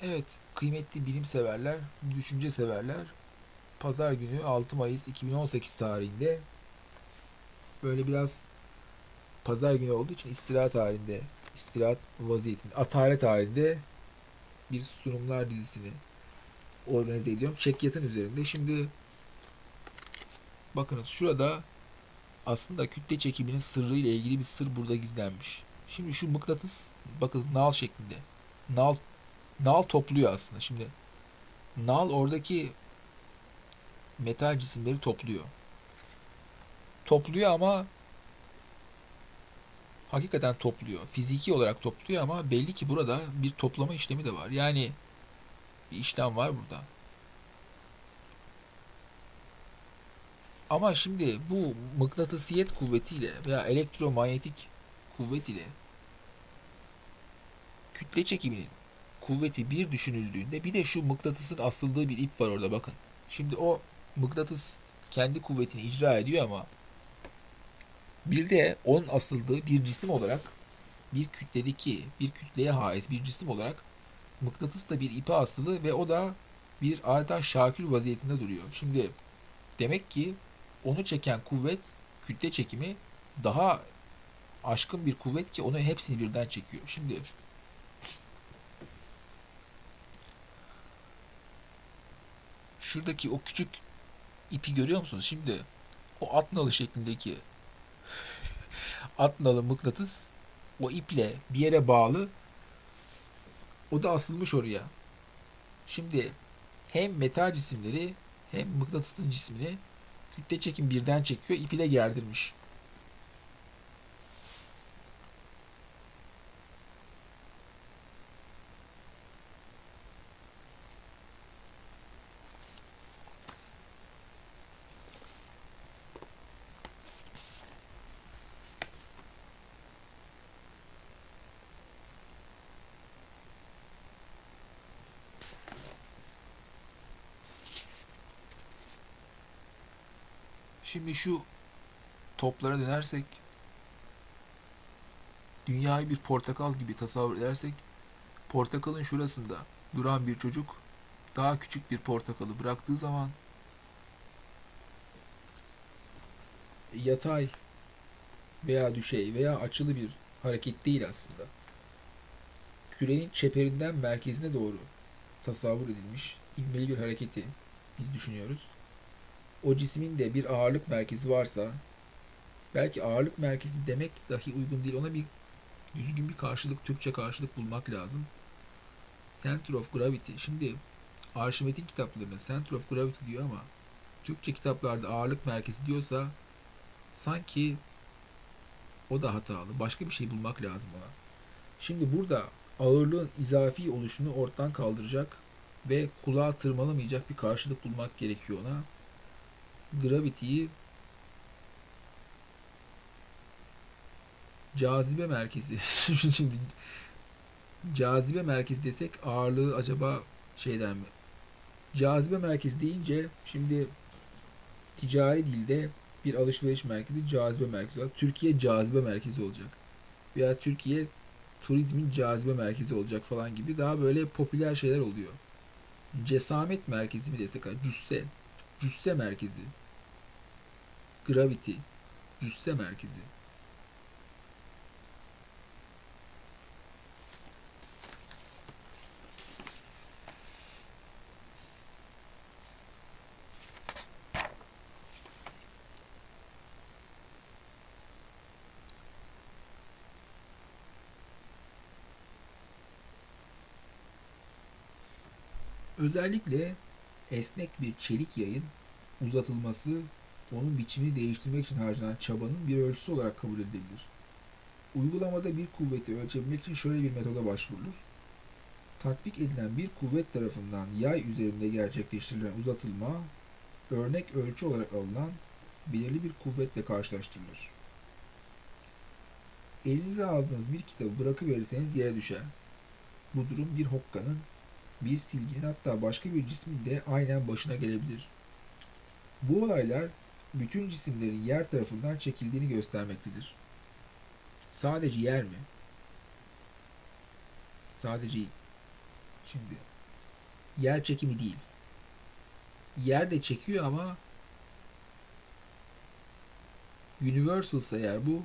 Evet, kıymetli bilim severler, düşünce severler, Pazar günü 6 Mayıs 2018 tarihinde böyle biraz pazar günü olduğu için istirahat halinde, istirahat vaziyetinde, atalet halinde bir sunumlar dizisini organize ediyorum. Çekyat'ın üzerinde. Şimdi bakınız şurada aslında kütle çekiminin sırrı ile ilgili bir sır burada gizlenmiş. Şimdi şu mıknatıs bakınız nal şeklinde. Nal nal topluyor aslında. Şimdi nal oradaki metal cisimleri topluyor. Topluyor ama hakikaten topluyor. Fiziki olarak topluyor ama belli ki burada bir toplama işlemi de var. Yani bir işlem var burada. Ama şimdi bu mıknatısiyet kuvvetiyle veya elektromanyetik kuvvet ile kütle çekiminin kuvveti bir düşünüldüğünde bir de şu mıknatısın asıldığı bir ip var orada bakın. Şimdi o mıknatıs kendi kuvvetini icra ediyor ama bir de onun asıldığı bir cisim olarak bir kütledeki bir kütleye haiz bir cisim olarak mıknatıs da bir ipe asılı ve o da bir adeta şakül vaziyetinde duruyor. Şimdi demek ki onu çeken kuvvet, kütle çekimi daha aşkın bir kuvvet ki onu hepsini birden çekiyor. Şimdi şuradaki o küçük ipi görüyor musunuz? Şimdi o at nalı şeklindeki at nalı mıknatıs o iple bir yere bağlı. O da asılmış oraya. Şimdi hem metal cisimleri hem mıknatısın cismini kütle çekim birden çekiyor. İp ile gerdirmiş. Şimdi şu toplara dönersek dünyayı bir portakal gibi tasavvur edersek portakalın şurasında duran bir çocuk daha küçük bir portakalı bıraktığı zaman yatay veya düşey veya açılı bir hareket değil aslında. Kürenin çeperinden merkezine doğru tasavvur edilmiş ivmeli bir hareketi biz düşünüyoruz. O cismin de bir ağırlık merkezi varsa belki ağırlık merkezi demek dahi uygun değil. Ona bir düzgün bir karşılık, Türkçe karşılık bulmak lazım. Center of Gravity. Şimdi Arşimet'in kitaplarında Center of Gravity diyor ama Türkçe kitaplarda ağırlık merkezi diyorsa sanki o da hatalı. Başka bir şey bulmak lazım ona. Şimdi burada ağırlığın izafi oluşunu ortadan kaldıracak ve kulağa tırmalamayacak bir karşılık bulmak gerekiyor ona. Gravity'yi cazibe merkezi. Şimdi cazibe merkezi desek ağırlığı acaba şeyden mi? Cazibe merkezi deyince şimdi ticari dilde bir alışveriş merkezi cazibe merkezi olarak Türkiye cazibe merkezi olacak. Veya Türkiye turizmin cazibe merkezi olacak falan gibi daha böyle popüler şeyler oluyor. Cesamet merkezi mi desek? Cüsse. Cüsse merkezi. Gravity. Cüsse merkezi. Özellikle esnek bir çelik yayın uzatılması onun biçimini değiştirmek için harcanan çabanın bir ölçüsü olarak kabul edilebilir. Uygulamada bir kuvveti ölçebilmek için şöyle bir metoda başvurulur. Tatbik edilen bir kuvvet tarafından yay üzerinde gerçekleştirilen uzatılma, örnek ölçü olarak alınan belirli bir kuvvetle karşılaştırılır. Elinize aldığınız bir kitabı bırakıverirseniz yere düşer. Bu durum bir hokkanın, bir silginin hatta başka bir cismin de aynen başına gelebilir. Bu olaylar bütün cisimlerin yer tarafından çekildiğini göstermektedir. Sadece yer mi? Sadece şimdi. Yer çekimi değil. Yer de çekiyor ama universalsa eğer bu,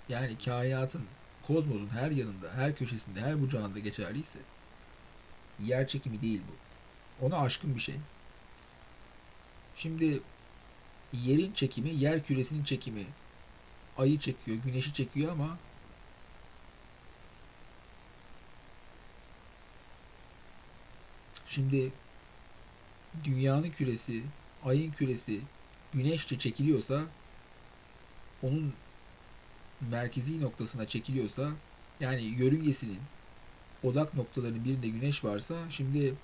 yani kainatın, kozmosun her yanında, her köşesinde, her bucağında geçerliyse yer çekimi değil bu. Ona aşkın bir şey. Şimdi yerin çekimi, yer küresinin çekimi ayı çekiyor, güneşi çekiyor ama şimdi dünyanın küresi, ayın küresi güneşçe çekiliyorsa, onun merkezi noktasına çekiliyorsa, yani yörüngesinin odak noktalarının birinde güneş varsa, şimdi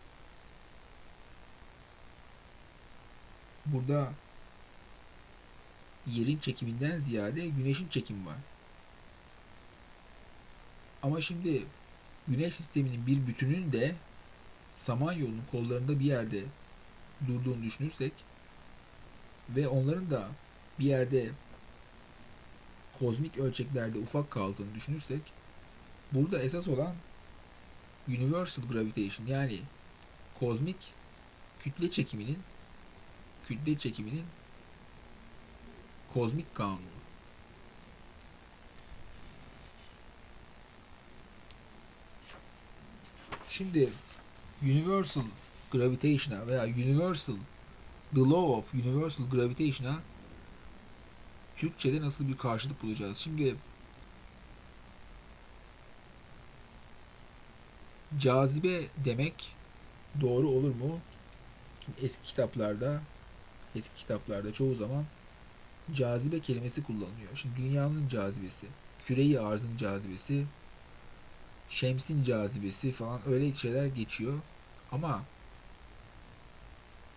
burada yerin çekiminden ziyade güneşin çekimi var. Ama şimdi güneş sisteminin bir bütünün de Samanyolu'nun kollarında bir yerde durduğunu düşünürsek ve onların da bir yerde kozmik ölçeklerde ufak kaldığını düşünürsek, burada esas olan universal gravitation, yani kozmik kütle çekiminin kütle çekiminin kozmik kanunu. Şimdi universal gravitation'a veya the law of universal gravitation'a Türkçe'de nasıl bir karşılık bulacağız? Şimdi cazibe demek doğru olur mu? Eski kitaplarda çoğu zaman cazibe kelimesi kullanılıyor. Şimdi dünyanın cazibesi, küre-i arzın cazibesi, şemsin cazibesi falan, öyle şeyler geçiyor. Ama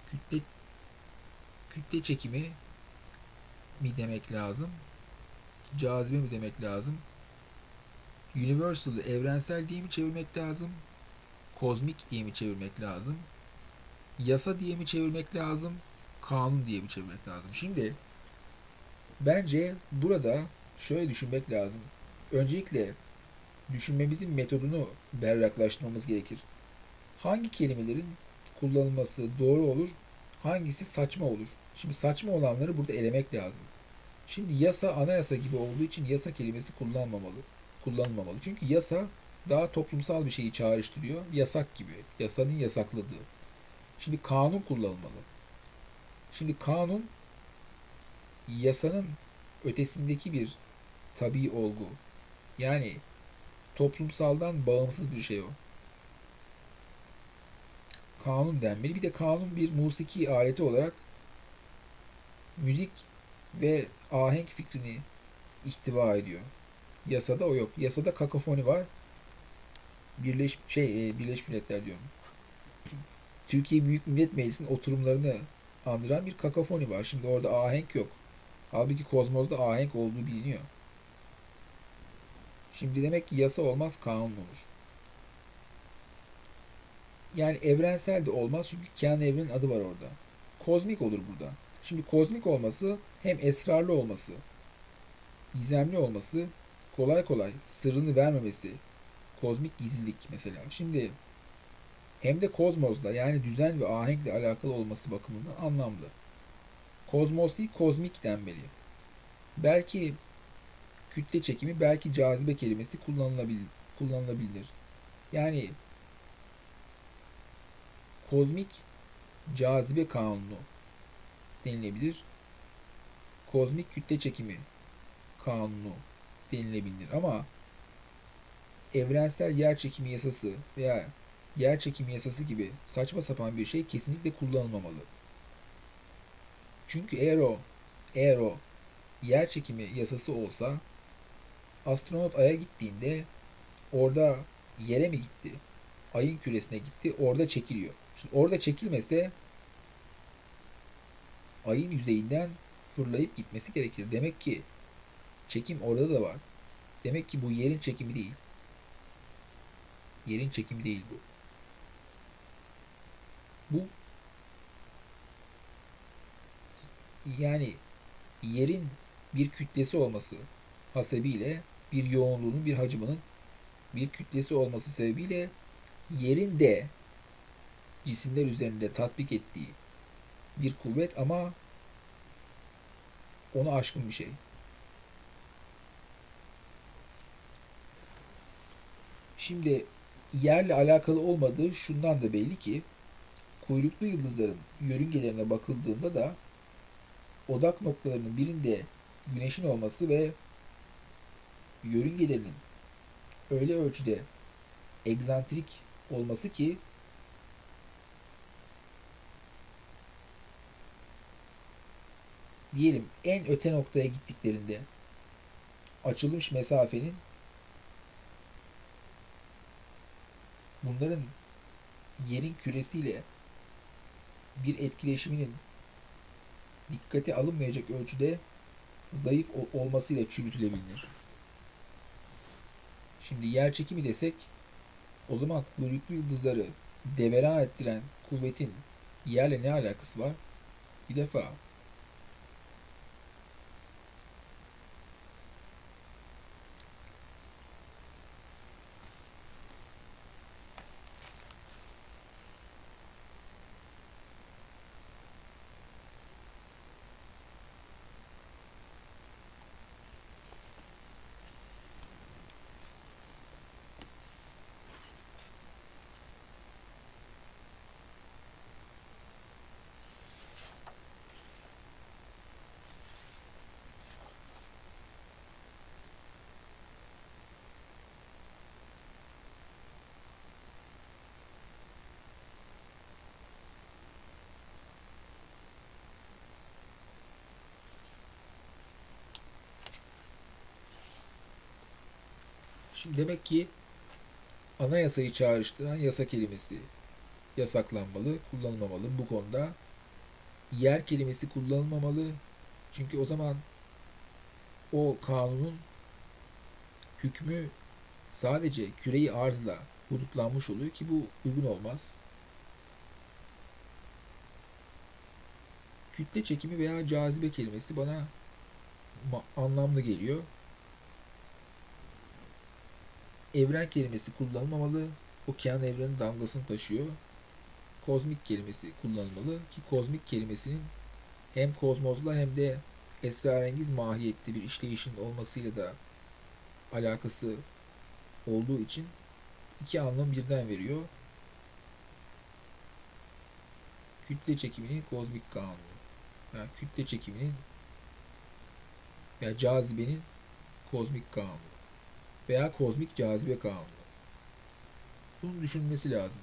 kütle kütle çekimi mi demek lazım? Cazibe mi demek lazım? Universal, evrensel diye mi çevirmek lazım? Kozmik diye mi çevirmek lazım? Yasa diye mi çevirmek lazım? Kanun diye mi çevirmek lazım? Şimdi bence burada şöyle düşünmek lazım. Öncelikle düşünmemizin metodunu berraklaştırmamız gerekir. Hangi kelimelerin kullanılması doğru olur, hangisi saçma olur? Şimdi saçma olanları burada elemek lazım. Şimdi yasa, anayasa gibi olduğu için yasa kelimesi kullanılmamalı. Çünkü yasa daha toplumsal bir şeyi çağrıştırıyor. Yasak gibi. Yasanın yasakladığı. Şimdi kanun kullanılmalı. Şimdi kanun yasanın ötesindeki bir tabii olgu. Yani toplumsaldan bağımsız bir şey o. Kanun denmeli. Bir de kanun bir musiki aleti olarak müzik ve ahenk fikrini ihtiva ediyor. Yasada o yok. Yasada kakofoni var. Birleşmiş Milletler diyorum. Türkiye Büyük Millet Meclisi'nin oturumlarını andıran bir kakofoni var. Şimdi orada ahenk yok. Halbuki kozmozda ahenk olduğu biliniyor. Şimdi demek ki yasa olmaz, kanun olur. Yani evrensel de olmaz çünkü kendi evrenin adı var orada. Kozmik olur burada. Şimdi kozmik olması hem esrarlı olması, gizemli olması, kolay kolay sırrını vermemesi, kozmik gizlilik mesela. Şimdi hem de kozmosla, yani düzen ve ahenkle alakalı olması bakımından anlamlı. Kozmos değil, kozmik denmeli. Belki kütle çekimi, belki cazibe kelimesi kullanılabilir. Yani kozmik cazibe kanunu denilebilir. Kozmik kütle çekimi kanunu denilebilir. Ama evrensel yer çekimi yasası veya yer çekimi yasası gibi saçma sapan bir şey kesinlikle kullanılmamalı. Çünkü eğer o yer çekimi yasası olsa, astronot Ay'a gittiğinde orada yere mi gitti? Ayın küresine gitti. Orada çekiliyor. Şimdi orada çekilmese ayın yüzeyinden fırlayıp gitmesi gerekir. Demek ki çekim orada da var. Demek ki bu yerin çekimi değil. Yerin çekimi değil bu. Bu, yani yerin bir kütlesi olması hasebiyle, bir yoğunluğunun, bir hacminin bir kütlesi olması sebebiyle yerin de cisimler üzerinde tatbik ettiği bir kuvvet ama onu aşkın bir şey. Şimdi yerle alakalı olmadığı şundan da belli ki kuyruklu yıldızların yörüngelerine bakıldığında da odak noktalarının birinde güneşin olması ve yörüngelerinin öyle ölçüde egzantrik olması ki diyelim en öte noktaya gittiklerinde açılmış mesafenin bunların yerin küresiyle bir etkileşiminin dikkate alınmayacak ölçüde zayıf olmasıyla çürütülebilir. Şimdi yer çekimi desek o zaman kuyruklu yıldızları devera ettiren kuvvetin yerle ne alakası var? Bir defa şimdi demek ki anayasayı çağrıştıran yasa kelimesi yasaklanmalı, kullanılmamalı. Bu konuda yer kelimesi kullanılmamalı. Çünkü o zaman o kanunun hükmü sadece küreyi arzla hudutlanmış oluyor ki bu uygun olmaz. Kütle çekimi veya cazibe kelimesi bana anlamlı geliyor. Evren kelimesi kullanılmamalı. Okyan evrenin damgasını taşıyor. Kozmik kelimesi kullanılmalı ki kozmik kelimesinin hem kozmozla hem de esrarengiz mahiyette bir işleyişin olmasıyla da alakası olduğu için iki anlam birden veriyor. Kütle çekiminin kozmik kanunu. Yani kütle çekiminin veya cazibenin kozmik kanunu veya kozmik cazibe kanunu. Bunun düşünülmesi lazım.